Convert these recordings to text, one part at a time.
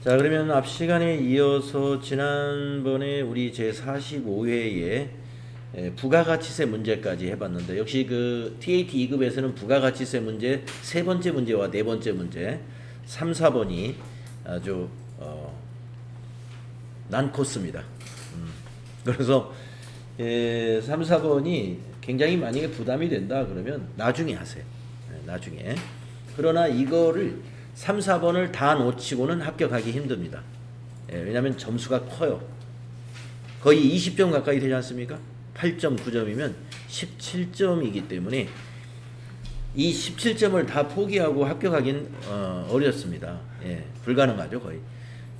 자, 그러면 앞 시간에 이어서 지난번에 우리 제45회에 부가가치세 문제까지 해봤는데, 역시 그 TAT 2급에서는 부가가치세 문제 세 번째 문제와 네 번째 문제 3, 4번이 아주 난코스입니다. 그래서 3, 4번이 굉장히 만약에 부담이 된다 그러면 나중에 하세요. 나중에. 그러나 이거를 3, 4번을 다 놓치고는 합격하기 힘듭니다. 왜냐하면 점수가 커요. 거의 20점 가까이 되지 않습니까? 8.9점이면 17점이기 때문에 이 17점을 다 포기하고 합격하기는 어렵습니다. 불가능하죠, 거의.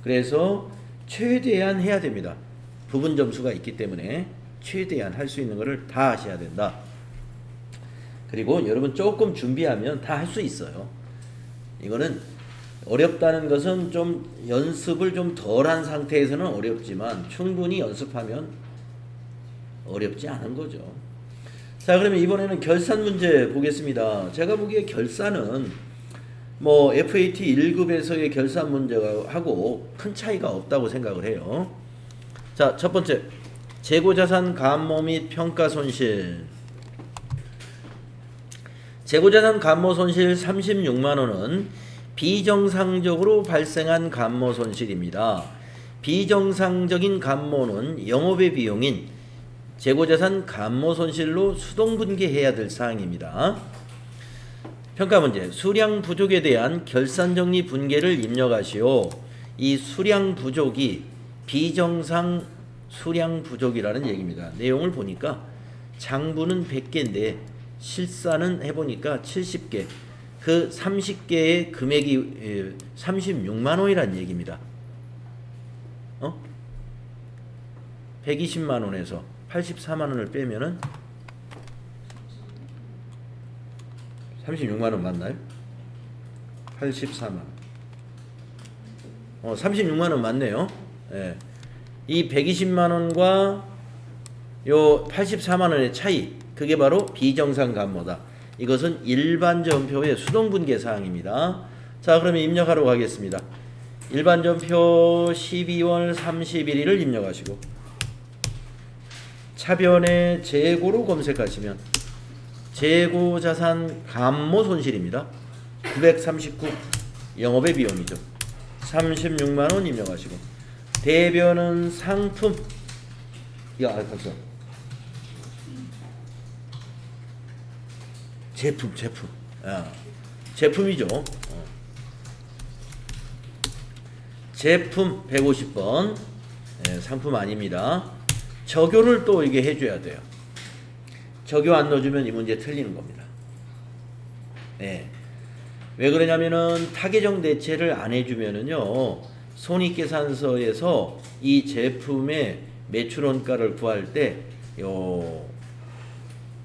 그래서 최대한 해야 됩니다. 부분 점수가 있기 때문에 최대한 할 수 있는 거를 다 하셔야 된다. 그리고 여러분 조금 준비하면 다 할 수 있어요. 이거는 어렵다는 것은 좀 연습을 좀 덜한 상태에서는 어렵지만 충분히 연습하면 어렵지 않은 거죠. 자, 그러면 이번에는 결산 문제 보겠습니다. 제가 보기에 결산은 뭐 FAT 1급에서의 결산 문제하고 큰 차이가 없다고 생각을 해요. 자, 첫 번째, 재고자산 감모 및 평가 손실. 재고자산 감모 손실 36만원은 비정상적으로 발생한 감모 손실입니다. 비정상적인 감모는 영업의 비용인 재고자산 감모 손실로 수동분계해야 될 사항입니다. 평가 문제, 수량 부족에 대한 결산정리 분계를 입력하시오. 이 수량 부족이 비정상 수량 부족이라는 얘기입니다. 내용을 보니까 장부는 100개인데 실사는 해보니까 70개, 그 30개의 금액이 36만원이라는 얘기입니다. 120만원에서 84만원을 빼면은 36만원 맞나요? 84만원. 36만원 맞네요. 이 120만원과 요 84만원의 차이, 그게 바로 비정상 감모다. 이것은 일반전표의 수동분계 사항입니다. 자, 그러면 입력하러 가겠습니다. 일반전표 12월 31일을 입력하시고 차변에 재고로 검색하시면 재고자산 감모 손실입니다. 939 영업의 비용이죠. 36만원 입력하시고 대변은 상품, 벌써 제품. 제품이죠. 제품 150번. 상품 아닙니다. 적요를 또 이게 해줘야 돼요. 적요 안 넣어주면 이 문제 틀리는 겁니다. 왜 그러냐면은 타계정 대체를 안 해주면은요, 손익계산서에서 이 제품의 매출원가를 구할 때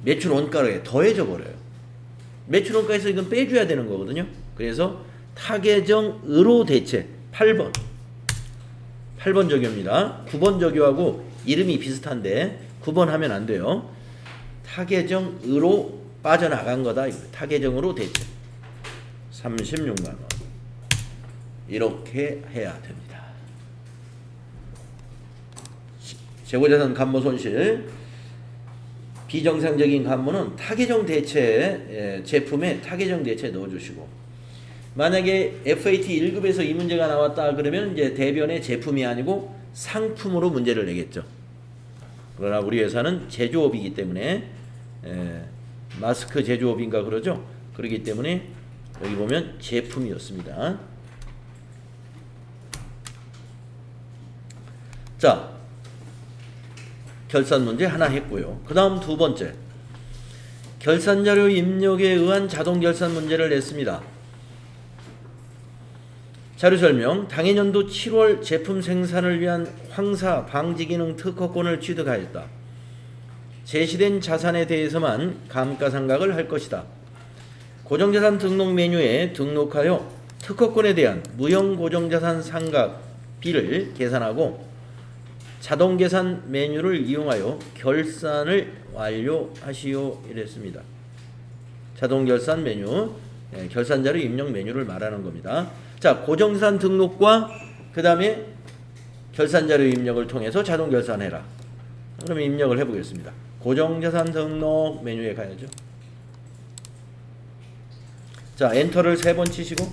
매출원가에 더해져 버려요. 매출원가에서 이건 빼줘야 되는 거거든요. 그래서 타계정으로 대체 8번 적요입니다. 9번 적요하고 이름이 비슷한데 9번 하면 안 돼요. 타계정으로 빠져나간 거다. 타계정으로 대체 36만원 이렇게 해야 됩니다. 재고자산 감모 손실, 비정상적인 감모는 타계정 대체, 제품에 타계정 대체 넣어주시고, 만약에 FAT 1급에서 이 문제가 나왔다 그러면 이제 대변의 제품이 아니고 상품으로 문제를 내겠죠. 그러나 우리 회사는 제조업이기 때문에 마스크 제조업인가 그러죠. 그렇기 때문에 여기 보면 제품이었습니다. 자, 결산 문제 하나 했고요. 그 다음 두 번째, 결산자료 입력에 의한 자동결산 문제를 냈습니다. 자료설명, 당해년도 7월 제품 생산을 위한 황사 방지기능 특허권을 취득하였다. 제시된 자산에 대해서만 감가상각을 할 것이다. 고정자산 등록 메뉴에 등록하여 특허권에 대한 무형고정자산 상각비를 계산하고 자동계산 메뉴를 이용하여 결산을 완료하시오 이랬습니다. 자동결산 메뉴, 결산자료 입력 메뉴를 말하는 겁니다. 자, 고정자산 등록과 그 다음에 결산자료 입력을 통해서 자동 결산해라. 그러면 입력을 해보겠습니다. 고정자산 등록 메뉴에 가야죠. 자, 엔터를 3번 치시고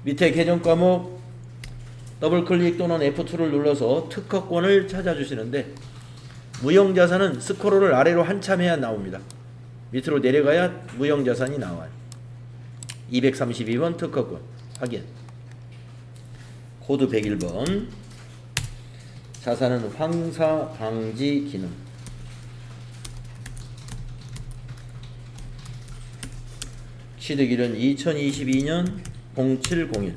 밑에 계정 과목 더블클릭 또는 F2를 눌러서 특허권을 찾아주시는데 무형자산은 스크롤을 아래로 한참 해야 나옵니다. 밑으로 내려가야 무형자산이 나와요. 232번 특허권 확인. 코드 101번. 자산은 황사 방지 기능. 취득일은 2022년 0701.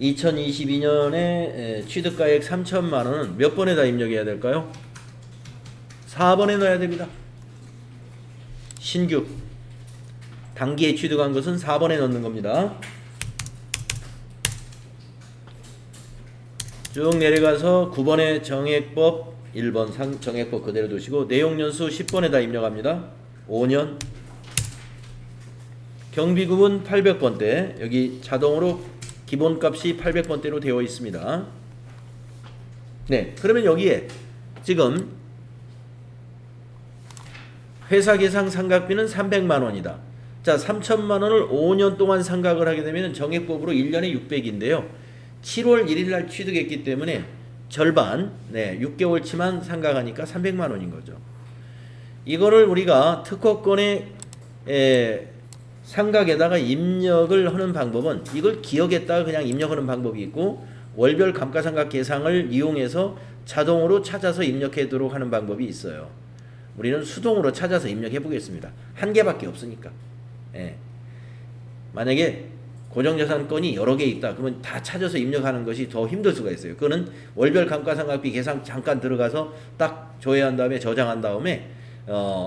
2022년에 취득가액 3천만 원은 몇 번에다 입력해야 될까요? 4번에 넣어야 됩니다. 신규 단기에 취득한 것은 4번에 넣는 겁니다. 쭉 내려가서 9번에 정액법 1번 정액법 그대로 두시고 내용연수 10번에다 입력합니다. 5년 경비급은 800번대 여기 자동으로 기본값이 800번대로 되어 있습니다. 네, 그러면 여기에 지금 회사계상 상각비는 300만원이다. 자, 3천만원을 5년 동안 상각을 하게 되면 정액법으로 1년에 600인데요. 7월 1일날 취득했기 때문에 절반, 6개월치만 상각하니까 300만원인 거죠. 이거를 우리가 특허권의 상각에다가 입력을 하는 방법은 이걸 기억에다가 그냥 입력하는 방법이 있고 월별 감가상각 계상을 이용해서 자동으로 찾아서 입력하도록 하는 방법이 있어요. 우리는 수동으로 찾아서 입력해 보겠습니다. 한 개밖에 없으니까. 만약에 고정자산권이 여러 개 있다 그러면 다 찾아서 입력하는 것이 더 힘들 수가 있어요. 그거는 월별 감가상각비 계산 잠깐 들어가서 딱 조회한 다음에 저장한 다음에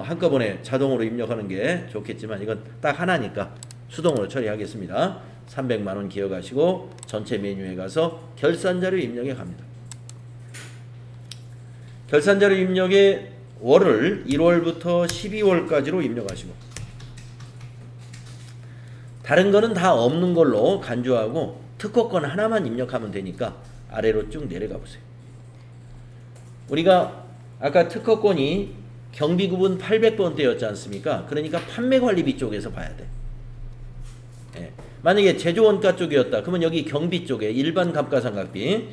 한꺼번에 자동으로 입력하는 게 좋겠지만 이건 딱 하나니까 수동으로 처리하겠습니다. 300만원 기억하시고 전체 메뉴에 가서 결산자료 입력에 갑니다. 결산자료 입력에 월을 1월부터 12월까지로 입력하시고 다른 거는 다 없는 걸로 간주하고 특허권 하나만 입력하면 되니까 아래로 쭉 내려가 보세요. 우리가 아까 특허권이 경비급은 800번대였지 않습니까? 그러니까 판매관리비 쪽에서 봐야 돼. 만약에 제조원가 쪽이었다. 그러면 여기 경비 쪽에 일반 감가상각비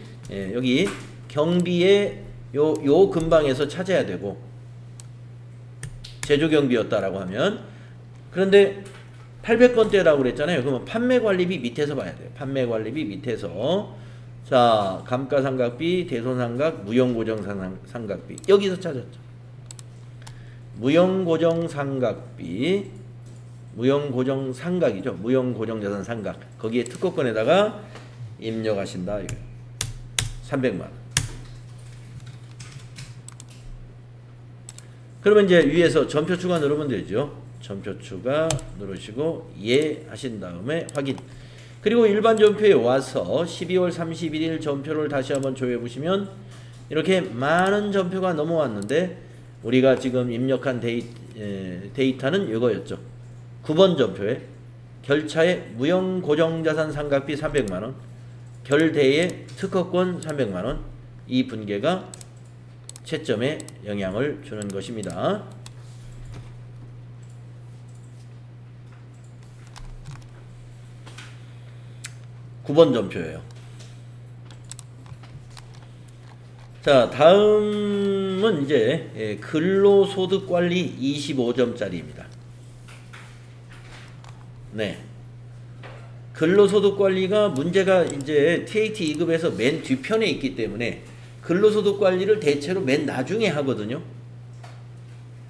여기 경비의 요 근방에서 찾아야 되고 제조경비였다라고 하면 그런데 800번대라고 그랬잖아요. 그러면 판매관리비 밑에서 봐야 돼요. 판매관리비 밑에서 자 감가상각비, 대손상각, 무형고정상각비 여기서 찾았죠. 무형고정상각비, 무형고정상각이죠. 무형고정자산 상각. 거기에 특허권에다가 입력하신다. 300만원. 그러면 이제 위에서 전표 추가 누르면 되죠. 전표 추가 누르시고 예 하신 다음에 확인. 그리고 일반 전표에 와서 12월 31일 전표를 다시 한번 조회해 보시면 이렇게 많은 전표가 넘어왔는데 우리가 지금 입력한 데이터는 이거였죠. 9번 전표에 결차에 무형고정자산 상각비 300만원, 결대에 특허권 300만원 이 분계가 채점에 영향을 주는 것입니다. (9번) 전표예요. 자, 다음은 이제 근로소득관리 25점짜리입니다. 네. 근로소득관리가 문제가 이제 TAT 2급에서 맨 뒤편에 있기 때문에 근로소득관리를 대체로 맨 나중에 하거든요.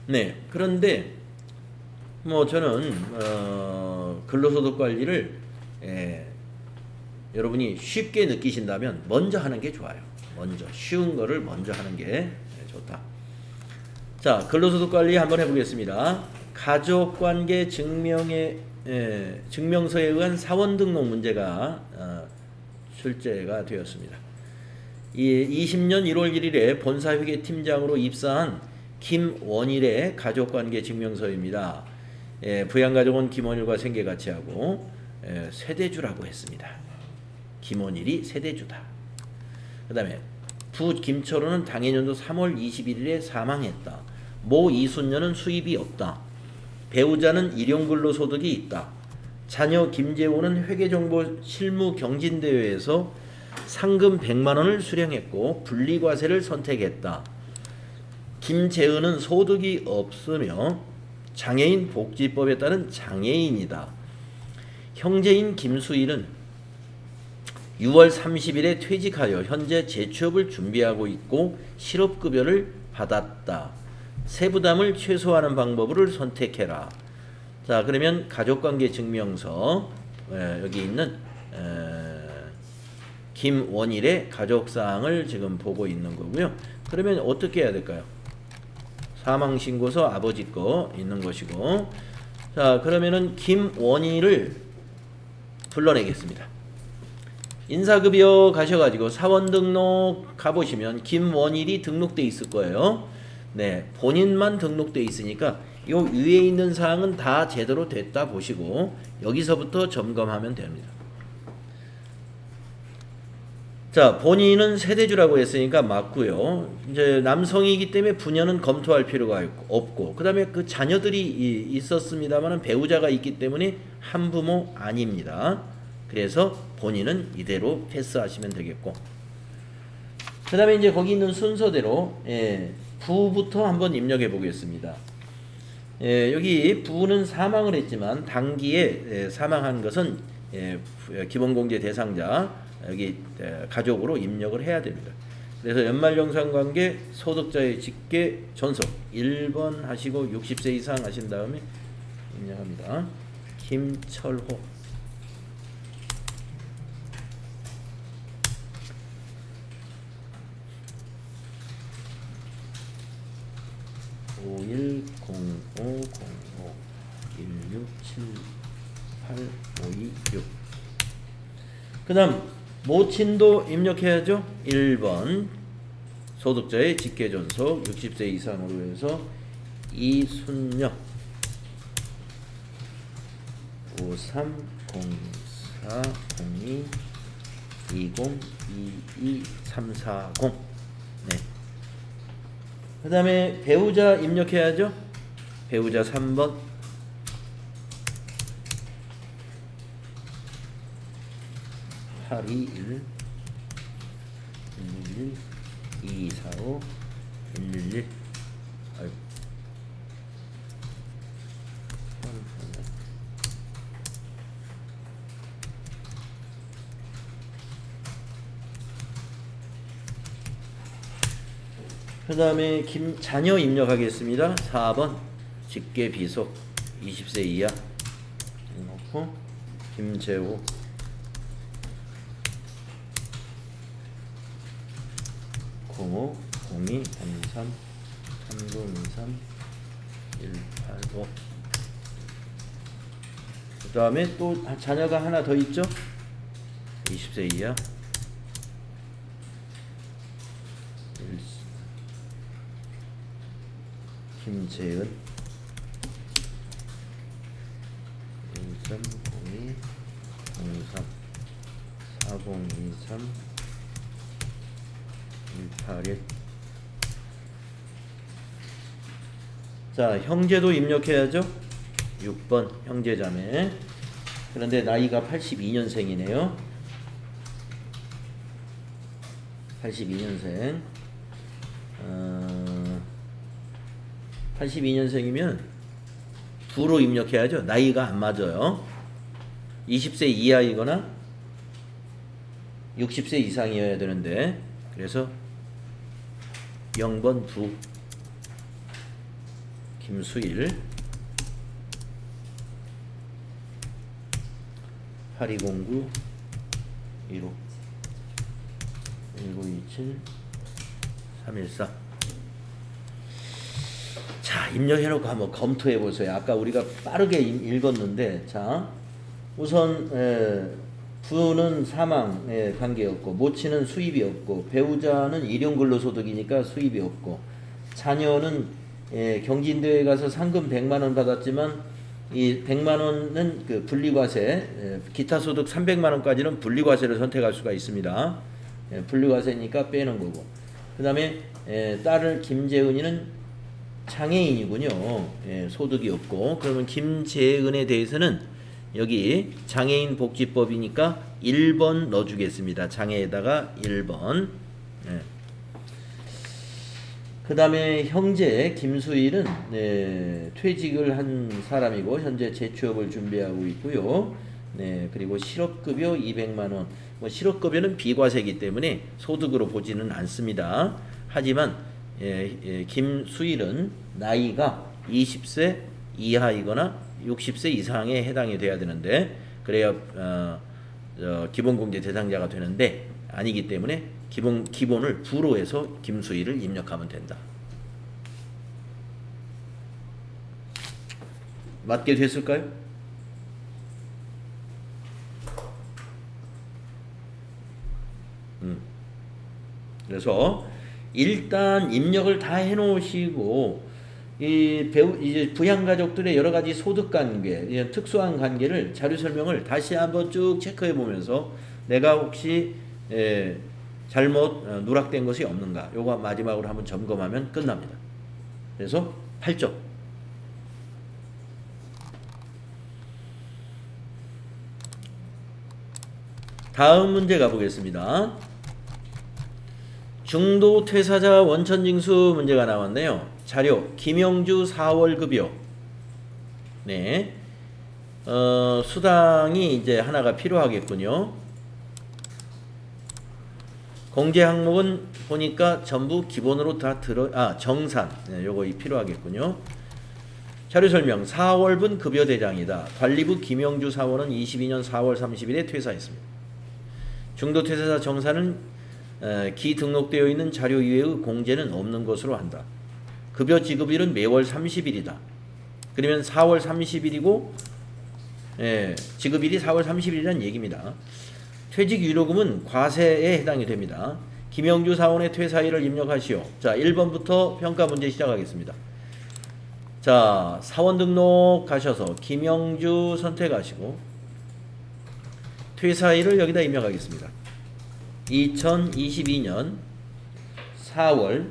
네. 그런데 뭐 저는 근로소득관리를 여러분이 쉽게 느끼신다면 먼저 하는 게 좋아요. 먼저 쉬운 거를 먼저 하는 게 좋다. 자, 근로소득관리 한번 해보겠습니다. 가족관계 증명서에 의한 사원등록 문제가 출제가 되었습니다. 20년 1월 1일에 본사회계 팀장으로 입사한 김원일의 가족관계 증명서입니다. 부양가족은 김원일과 생계같이 하고 세대주라고 했습니다. 김원일이 세대주다. 그 다음에 부 김철호는 당해년도 3월 21일에 사망했다. 모 이순녀는 수입이 없다. 배우자는 일용근로소득이 있다. 자녀 김재호는 회계정보 실무 경진대회에서 상금 100만 원을 수령했고 분리과세를 선택했다. 김재은은 소득이 없으며 장애인 복지법에 따른 장애인이다. 형제인 김수일은 6월 30일에 퇴직하여 현재 재취업을 준비하고 있고 실업급여를 받았다. 세부담을 최소화하는 방법을 선택해라. 자, 그러면 가족관계 증명서 여기 있는 김원일의 가족사항을 지금 보고 있는 거고요. 그러면 어떻게 해야 될까요? 사망신고서 아버지 거 있는 것이고, 자, 그러면은 김원일을 불러내겠습니다. 인사급여 가셔가지고 사원 등록 가보시면 김원일이 등록돼 있을 거예요. 네, 본인만 등록돼 있으니까 요 위에 있는 사항은 다 제대로 됐다 보시고 여기서부터 점검하면 됩니다. 자, 본인은 세대주라고 했으니까 맞고요. 이제 남성이기 때문에 부녀는 검토할 필요가 없고, 그 다음에 그 자녀들이 있었습니다만 배우자가 있기 때문에 한부모 아닙니다. 그래서 본인은 이대로 패스하시면 되겠고, 그 다음에 이제 거기 있는 순서대로 부부터 한번 입력해 보겠습니다. 여기 부는 사망을 했지만 당기에 사망한 것은 기본공제 대상자 여기 가족으로 입력을 해야 됩니다. 그래서 연말정산관계 소득자의 직계 존속 1번 하시고 60세 이상 하신 다음에 입력합니다. 김철호. (510505 1678526) 그 다음 모친도 입력해야죠. 1번 소득자의 직계존속 60세 이상으로 해서 이순녀 53040220222340. 네. 그 다음에 배우자 입력해야죠. 배우자 3번 821 111 2245 111. 아이고. 그 다음에 자녀 입력하겠습니다. 4번 직계 비속 20세 이하 넣고 김재호 05 02 03 3023 185. 그 다음에 또 자녀가 하나 더 있죠. 20세 이하 김재은 1302 03 4023 181. 자, 형제도 입력해야죠. 6번 형제자매. 그런데 나이가 82년생이네요. 82년생. 82년생이면 부로 입력해야죠. 나이가 안 맞아요. 20세 이하이거나 60세 이상이어야 되는데, 그래서 0번 부 김수일 8209 15 1927 314. 자, 입력해놓고 한번 검토해 보세요. 아까 우리가 빠르게 읽었는데, 자, 우선 부는 사망에 관계없고, 모친은 수입이 없고, 배우자는 일용근로소득이니까 수입이 없고, 자녀는 경진대회 가서 상금 100만 원 받았지만 이 100만 원은 그 분리과세, 기타 소득 300만 원까지는 분리과세를 선택할 수가 있습니다. 분리과세니까 빼는 거고. 그다음에 딸을 김재은이는 장애인이군요. 소득이 없고. 그러면 김재은에 대해서는 여기 장애인 복지법이니까 1번 넣어주겠습니다. 장애에다가 1번. 그 다음에 형제 김수일은 퇴직을 한 사람이고 현재 재취업을 준비하고 있고요. 그리고 실업급여 200만원. 뭐 실업급여는 비과세이기 때문에 소득으로 보지는 않습니다. 하지만 김수일은 나이가 20세 이하이거나 60세 이상에 해당이 돼야 되는데 그래야 기본공제 대상자가 되는데 아니기 때문에 기본을 부로 해서 김수일을 입력하면 된다. 맞게 됐을까요? 그래서 일단 입력을 다 해놓으시고 이제 부양가족들의 여러 가지 소득 관계, 특수한 관계를 자료 설명을 다시 한번 쭉 체크해 보면서 내가 혹시 잘못 누락된 것이 없는가 요거 마지막으로 한번 점검하면 끝납니다. 그래서 8점. 다음 문제 가보겠습니다. 중도 퇴사자 원천징수 문제가 나왔네요. 자료 김영주 4월 급여. 수당이 이제 하나가 필요하겠군요. 공제 항목은 보니까 전부 기본으로 다 정산. 요거 필요하겠군요. 자료 설명. 4월분 급여 대장이다. 관리부 김영주 사원은 22년 4월 30일에 퇴사했습니다. 중도 퇴사자 정산은 기등록되어 있는 자료 이외의 공제는 없는 것으로 한다. 급여 지급일은 매월 30일이다. 그러면 4월 30일이고 지급일이 4월 30일이라는 얘기입니다. 퇴직 위로금은 과세에 해당이 됩니다. 김영주 사원의 퇴사일을 입력하시오. 자, 1번부터 평가 문제 시작하겠습니다. 자, 사원 등록 가셔서 김영주 선택하시고 퇴사일을 여기다 입력하겠습니다. 2022년 4월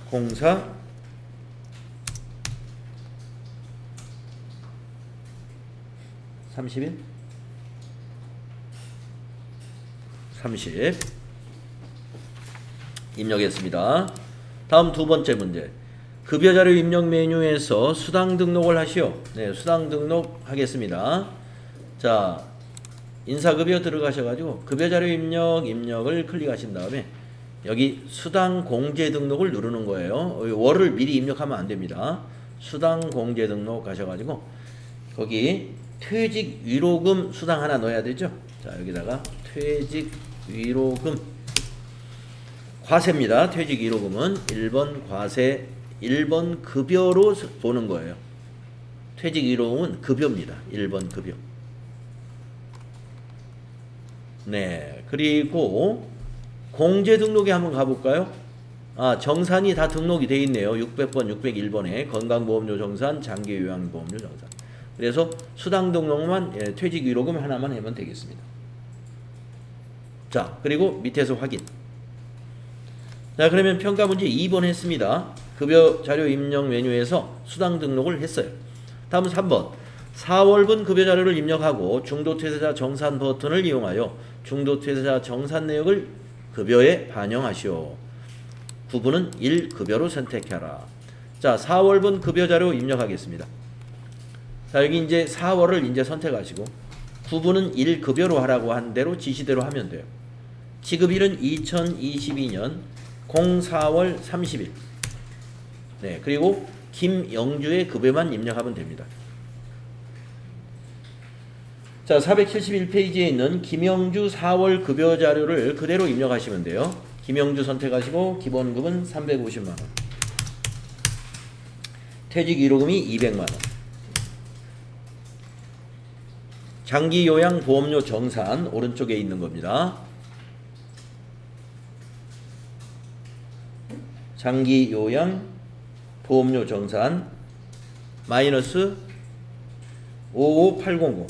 04 30일 30 입력했습니다. 다음 두 번째 문제. 급여자료 입력 메뉴에서 수당 등록을 하시오. 수당 등록하겠습니다. 자, 인사급여 들어가셔가지고 급여자료 입력을 클릭하신 다음에 여기 수당 공제 등록을 누르는 거예요. 월을 미리 입력하면 안 됩니다. 수당 공제 등록 가셔가지고 거기 퇴직 위로금 수당 하나 넣어야 되죠. 자, 여기다가 퇴직 위로금 과세입니다. 퇴직 위로금은 1번 과세, 1번 급여로 보는 거예요. 퇴직 위로금은 급여입니다. 1번 급여. 그리고 공제 등록에 한번 가볼까요? 정산이 다 등록이 돼 있네요. 600번, 601번에 건강보험료 정산, 장기요양보험료 정산. 그래서 수당 등록만 퇴직 위로금 하나만 하면 되겠습니다. 자, 그리고 밑에서 확인. 자, 그러면 평가 문제 2번 했습니다. 급여 자료 입력 메뉴에서 수당 등록을 했어요. 다음 3번. 4월분 급여 자료를 입력하고 중도 퇴사자 정산 버튼을 이용하여 중도 퇴사자 정산 내역을 급여에 반영하시오. 구분은 1급여로 선택하라. 자, 4월분 급여 자료 입력하겠습니다. 자, 여기 이제 4월을 이제 선택하시고 구분은 1급여로 하라고 한 대로 지시대로 하면 돼요. 지급일은 2022년 04월 30일. 그리고 김영주의 급여만 입력하면 됩니다. 자, 471페이지에 있는 김영주 4월 급여 자료를 그대로 입력하시면 돼요. 김영주 선택하시고 기본급은 350만원. 퇴직 위로금이 200만원. 장기요양 보험료 정산 오른쪽에 있는 겁니다. 장기요양 보험료 정산 마이너스 55800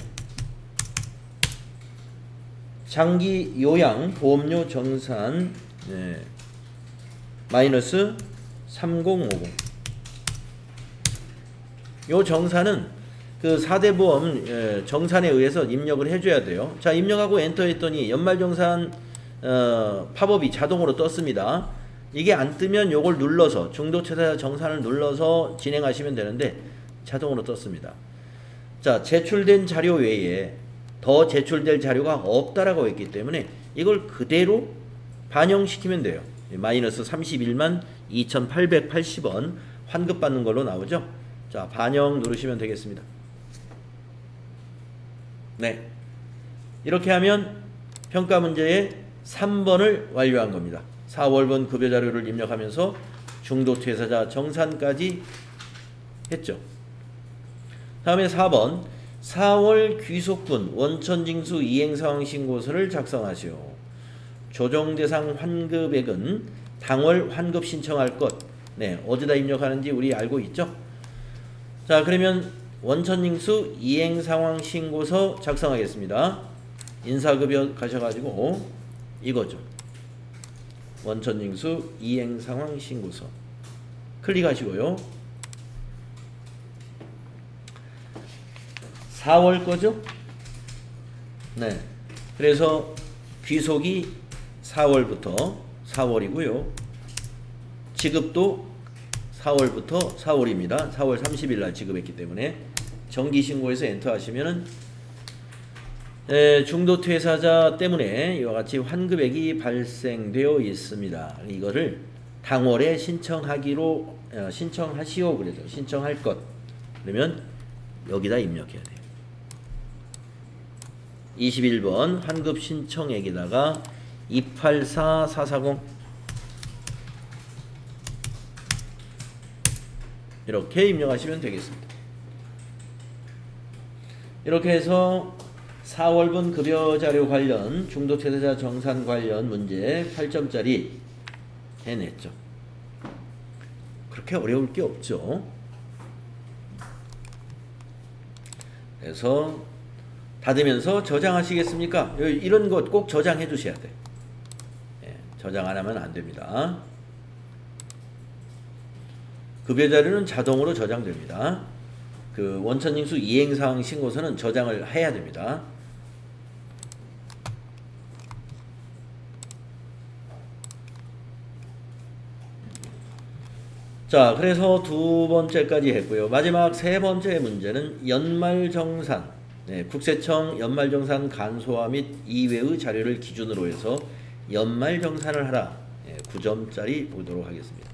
장기 요양 보험료 정산 마이너스 3050. 요 정산은 그 4대 보험 정산에 의해서 입력을 해줘야 돼요. 자, 입력하고 엔터 했더니 연말정산 팝업이 자동으로 떴습니다. 이게 안 뜨면 요걸 눌러서 중도채사 정산을 눌러서 진행하시면 되는데 자동으로 떴습니다. 자, 제출된 자료 외에 더 제출될 자료가 없다라고 했기 때문에 이걸 그대로 반영시키면 돼요. 마이너스 31만 2,880원 환급받는 걸로 나오죠. 자, 반영 누르시면 되겠습니다. 네, 이렇게 하면 평가 문제의 3번을 완료한 겁니다. 4월분 급여 자료를 입력하면서 중도 퇴사자 정산까지 했죠. 다음에 4번 4월 귀속분 원천징수 이행상황 신고서를 작성하시오. 조정대상 환급액은 당월 환급 신청할 것. 네, 어디다 입력하는지 우리 알고 있죠? 자, 그러면 원천징수 이행상황 신고서 작성하겠습니다. 인사급여 가셔가지고 이거죠. 원천징수 이행상황 신고서 클릭하시고요. 4월 거죠? 네. 그래서 귀속이 4월부터 4월이고요. 지급도 4월부터 4월입니다. 4월 30일 날 지급했기 때문에 정기신고에서 엔터 하시면은 중도 퇴사자 때문에 이와 같이 환급액이 발생되어 있습니다. 이거를 당월에 신청하기로 신청하시오 그래서 신청할 것. 그러면 여기다 입력해야 돼요. 21번 환급 신청액에다가 284440 이렇게 입력하시면 되겠습니다. 이렇게 해서 4월분 급여 자료 관련 중도 퇴사자 정산 관련 문제 8점짜리 해냈죠. 그렇게 어려울 게 없죠. 그래서 닫으면서 저장하시겠습니까? 이런 것 꼭 저장해 두셔야 돼. 저장 안 하면 안 됩니다. 급여 자료는 자동으로 저장됩니다. 그 원천징수 이행사항 신고서는 저장을 해야 됩니다. 자, 그래서 두 번째까지 했고요. 마지막 세 번째 문제는 연말정산. 국세청 연말정산 간소화 및 이외의 자료를 기준으로 해서 연말정산을 하라. 9점짜리 보도록 하겠습니다.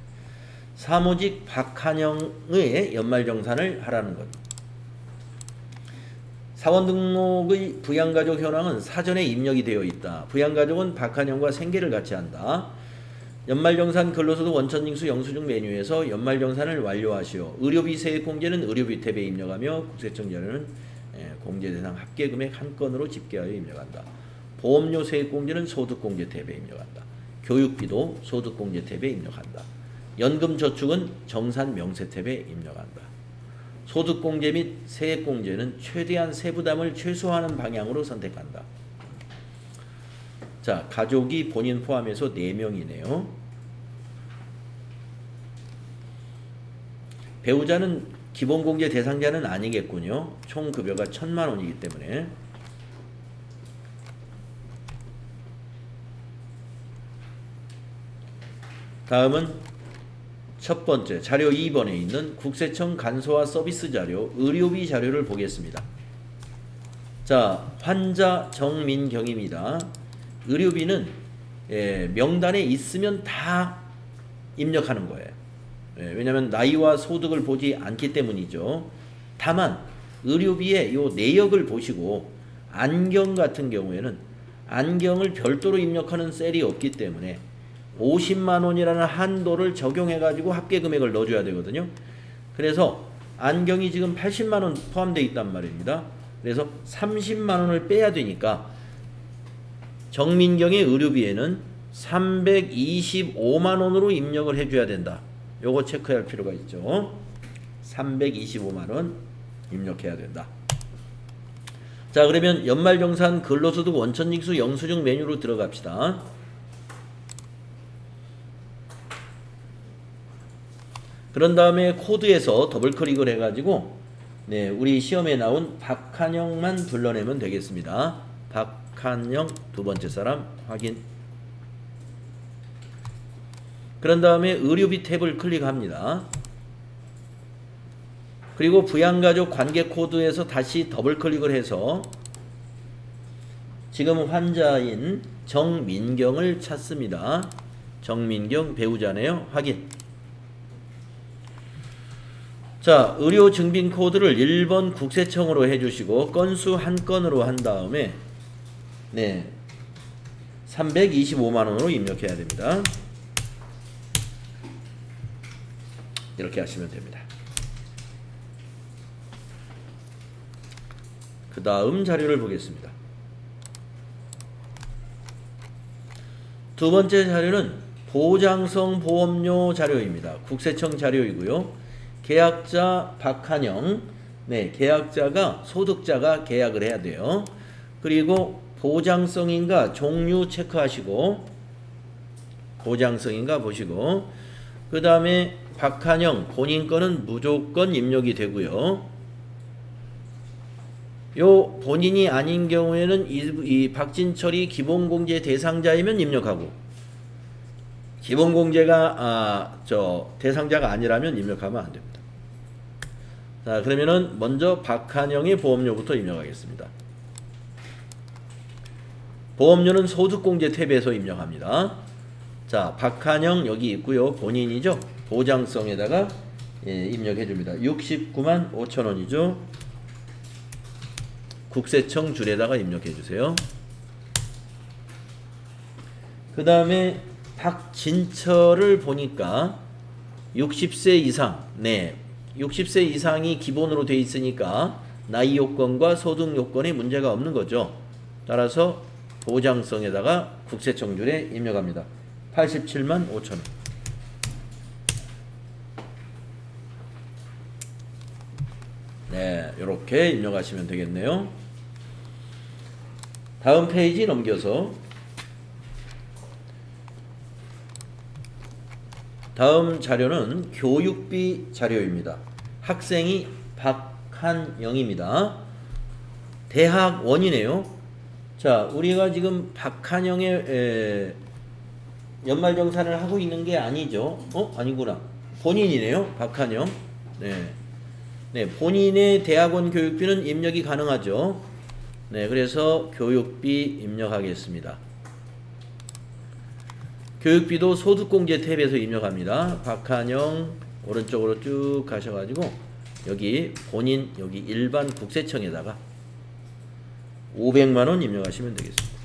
사무직 박한영의 연말정산을 하라는 것. 사원 등록의 부양가족 현황은 사전에 입력이 되어 있다. 부양가족은 박한영과 생계를 같이 한다. 연말정산 근로소득 원천징수 영수증 메뉴에서 연말정산을 완료하시오. 의료비 세액공제는 의료비 탭에 입력하며 국세청 자료는 공제대상 합계금액 한 건으로 집계하여 입력한다. 보험료 세액공제는 소득공제 탭에 입력한다. 교육비도 소득공제 탭에 입력한다. 연금저축은 정산 명세 탭에 입력한다. 소득공제 및 세액공제는 최대한 세부담을 최소화하는 방향으로 선택한다. 자, 가족이 본인 포함해서 4명이네요. 배우자는 기본공제 대상자는 아니겠군요. 총 급여가 1,000만 원이기 때문에. 다음은 첫 번째 자료 2번에 있는 국세청 간소화 서비스 자료 의료비 자료를 보겠습니다. 자, 환자 정민경입니다. 의료비는 명단에 있으면 다 입력하는 거예요. 왜냐하면 나이와 소득을 보지 않기 때문이죠. 다만 의료비의 요 내역을 보시고 안경 같은 경우에는 안경을 별도로 입력하는 셀이 없기 때문에 50만 원이라는 한도를 적용해 가지고 합계 금액을 넣어줘야 되거든요. 그래서 안경이 지금 80만 원 포함되어 있단 말입니다. 그래서 30만 원을 빼야 되니까 정민경의 의료비에는 325만 원으로 입력을 해줘야 된다. 요거 체크할 필요가 있죠. 325만 원 입력해야 된다. 자, 그러면 연말정산 근로소득 원천징수 영수증 메뉴로 들어갑시다. 그런 다음에 코드에서 더블 클릭을 해가지고 네, 우리 시험에 나온 박한영만 불러내면 되겠습니다. 박한영 두 번째 사람 확인. 그런 다음에 의료비 탭을 클릭합니다. 그리고 부양가족 관계 코드에서 다시 더블 클릭을 해서 지금 환자인 정민경을 찾습니다. 정민경 배우자네요. 확인. 자, 의료 증빙 코드를 1번 국세청으로 해주시고 건수 한 건으로 한 다음에 네 325만 원으로 입력해야 됩니다. 이렇게 하시면 됩니다. 그 다음 자료를 보겠습니다. 두 번째 자료는 보장성 보험료 자료입니다. 국세청 자료이고요. 계약자 박한영, 네, 계약자가 소득자가 계약을 해야 돼요. 그리고 보장성인가 종류 체크하시고 보장성인가 보시고 그 다음에 박한영 본인 거는 무조건 입력이 되고요. 요 본인이 아닌 경우에는 이 박진철이 기본공제 대상자이면 입력하고 기본공제가 대상자가 아니라면 입력하면 안 됩니다. 자, 그러면은 먼저 박한영의 보험료부터 입력하겠습니다. 보험료는 소득공제 탭에서 입력합니다. 자, 박한영 여기 있고요. 본인이죠. 보장성에다가 입력해 줍니다. 69만 5천 원이죠. 국세청 줄에다가 입력해 주세요. 그 다음에 박진철을 보니까 60세 이상, 네, 60세 이상이 기본으로 돼 있으니까 나이 요건과 소득 요건에 문제가 없는 거죠. 따라서 보장성에다가 국세청 줄에 입력합니다. 87만 5천 원. 네, 이렇게 입력하시면 되겠네요. 다음 페이지 넘겨서 다음 자료는 교육비 자료입니다. 학생이 박한영입니다. 대학원이네요. 자, 우리가 지금 박한영의 연말정산을 하고 있는 게 아니죠. 아니구나. 본인이네요. 박한영. 네. 네, 본인의 대학원 교육비는 입력이 가능하죠. 네, 그래서 교육비 입력하겠습니다. 교육비도 소득공제 탭에서 입력합니다. 박한영 오른쪽으로 쭉 가셔가지고 여기 본인 여기 일반 국세청에다가 500만 원 입력하시면 되겠습니다.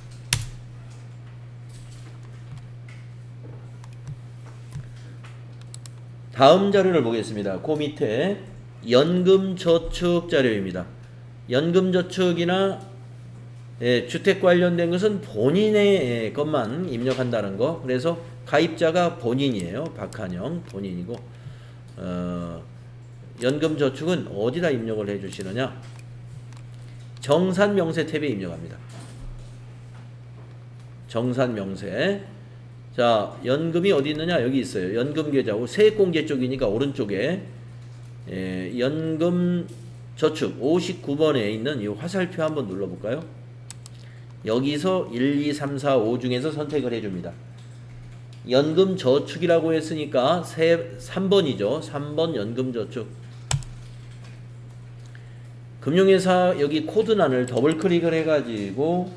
다음 자료를 보겠습니다. 그 밑에 연금저축 자료입니다. 연금저축이나 주택 관련된 것은 본인의 것만 입력한다는 거. 그래서 가입자가 본인이에요. 박한영 본인이고 연금저축은 어디다 입력을 해주시느냐. 정산명세 탭에 입력합니다. 정산명세. 자, 연금이 어디 있느냐. 여기 있어요. 연금계좌 세액공제 쪽이니까 오른쪽에 연금저축 59번에 있는 이 화살표 한번 눌러볼까요? 여기서 1, 2, 3, 4, 5 중에서 선택을 해줍니다. 연금저축이라고 했으니까 3번이죠. 3번 연금저축. 금융회사 여기 코드란을 더블 클릭을 해가지고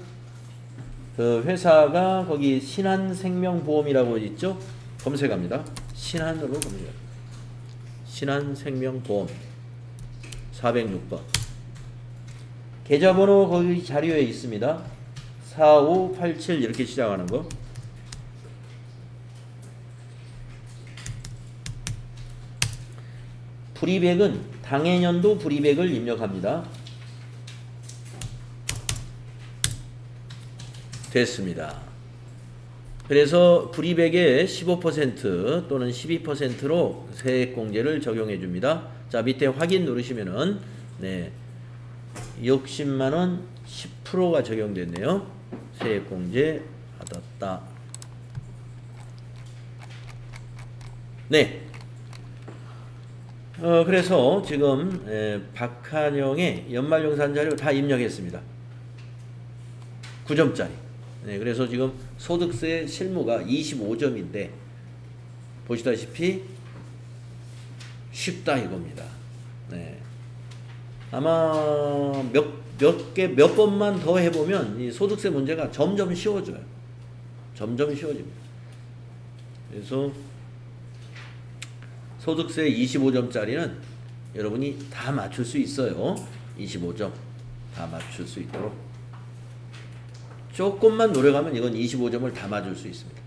그 회사가 거기 신한생명보험이라고 있죠? 검색합니다. 신한으로 검색합니다. 신한생명보험 406번. 계좌번호 거기 자료에 있습니다. 4587 이렇게 시작하는 거. 불이백은 당해년도 불이백을 입력합니다. 됐습니다. 그래서 불이백에 15% 또는 12%로 세액공제를 적용해 줍니다. 자, 밑에 확인 누르시면은 네. 60만 원 10%가 적용됐네요. 세액공제 받았다. 네. 그래서 지금 박한영의 연말정산 자료 다 입력했습니다. 9점짜리. 네, 그래서 지금 소득세 실무가 25점인데 보시다시피 쉽다 이겁니다. 네. 아마 몇 번만 더 해보면 이 소득세 문제가 점점 쉬워져요. 점점 쉬워집니다. 그래서 소득세 25점짜리는 여러분이 다 맞출 수 있어요. 25점 다 맞출 수 있도록 조금만 노력하면 이건 25점을 다 맞을 수 있습니다.